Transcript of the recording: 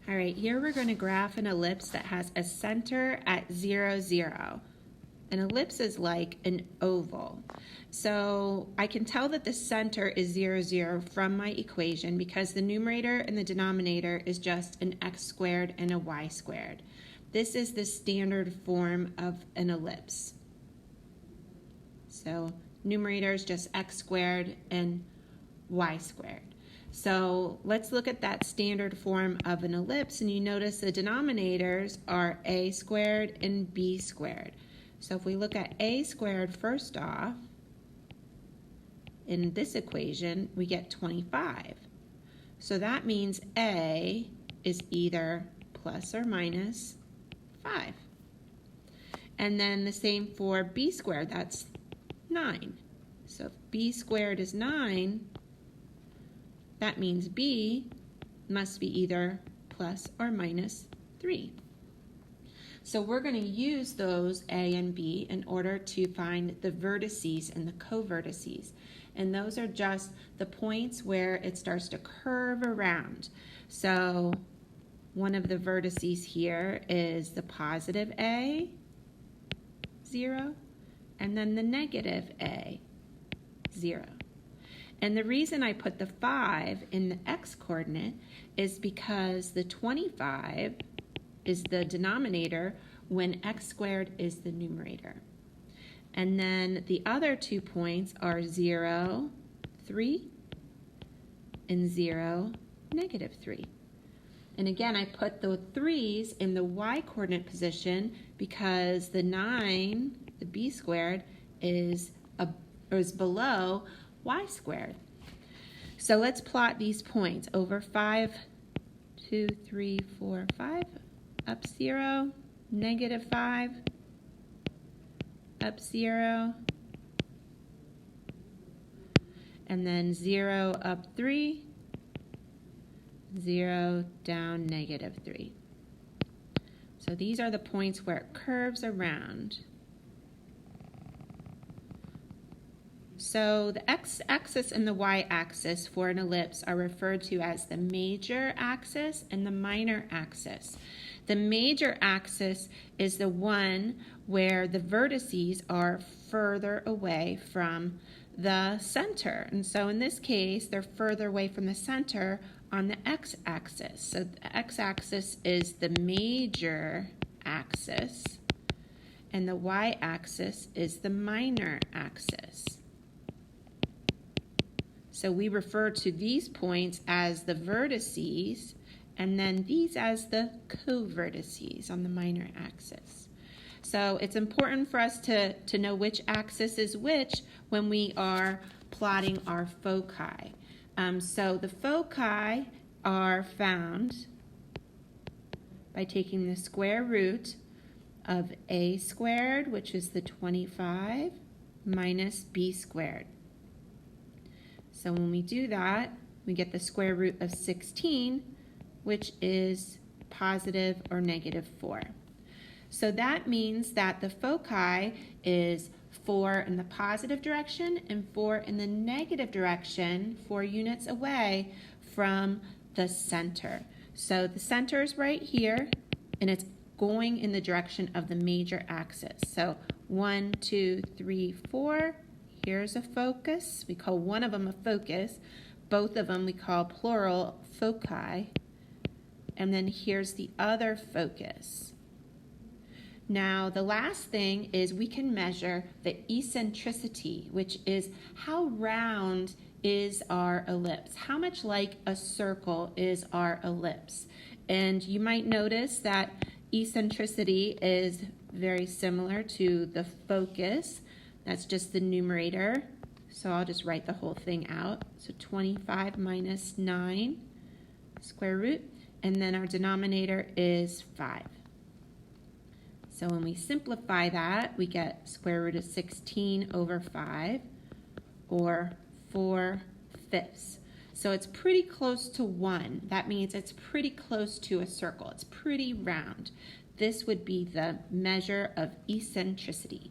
All right, here we're going to graph an ellipse that has a center at 0, 0. An ellipse is like an oval. So I can tell that the center is 0, 0 from my equation because the numerator and the denominator is just an x squared and a y squared. This is the standard form of an ellipse. So numerator is just x squared and y squared. So let's look at that standard form of an ellipse, and you notice the denominators are a squared and b squared. So if we look at a squared first off, in this equation, we get 25. So that means a is either plus or minus 5. And then the same for b squared, that's 9. So if b squared is 9, that means b must be either plus or minus 3. So we're going to use those a and b in order to find the vertices and the co-vertices. And those are just the points where it starts to curve around. So one of the vertices here is the positive a, 0, and then the negative a, 0. And the reason I put the 5 in the x-coordinate is because the 25 is the denominator when x squared is the numerator. And then the other 2 points are 0, 3, and 0, negative 3. And again, I put the 3's in the y-coordinate position because the 9, the b squared, is below y squared. So let's plot these points over 5, 2, 3, 4, 5, up 0, negative 5, up 0, and then 0, up 3, 0, down negative 3. So these are the points where it curves around. So the x-axis and the y-axis for an ellipse are referred to as the major axis and the minor axis. The major axis is the one where the vertices are further away from the center. And so in this case, they're further away from the center on the x-axis. So the x-axis is the major axis, and the y-axis is the minor axis. So we refer to these points as the vertices, and then these as the co-vertices on the minor axis. So it's important for us to know which axis is which when we are plotting our foci. So the foci are found by taking the square root of a squared, which is the 25, minus b squared. So when we do that, we get the square root of 16, which is positive or negative 4. So that means that the foci is 4 in the positive direction and 4 in the negative direction, 4 units away from the center. So the center is right here, and it's going in the direction of the major axis. So 1, 2, 3, 4. Here's a focus. We call one of them a focus. Both of them we call plural foci. And then here's the other focus. Now, the last thing is we can measure the eccentricity, which is how round is our ellipse? How much like a circle is our ellipse? And you might notice that eccentricity is very similar to the focus. That's just the numerator. So I'll just write the whole thing out. So 25 minus 9 square root. And then our denominator is 5. So when we simplify that, we get square root of 16 over 5, or 4/5. So it's pretty close to 1. That means it's pretty close to a circle. It's pretty round. This would be the measure of eccentricity.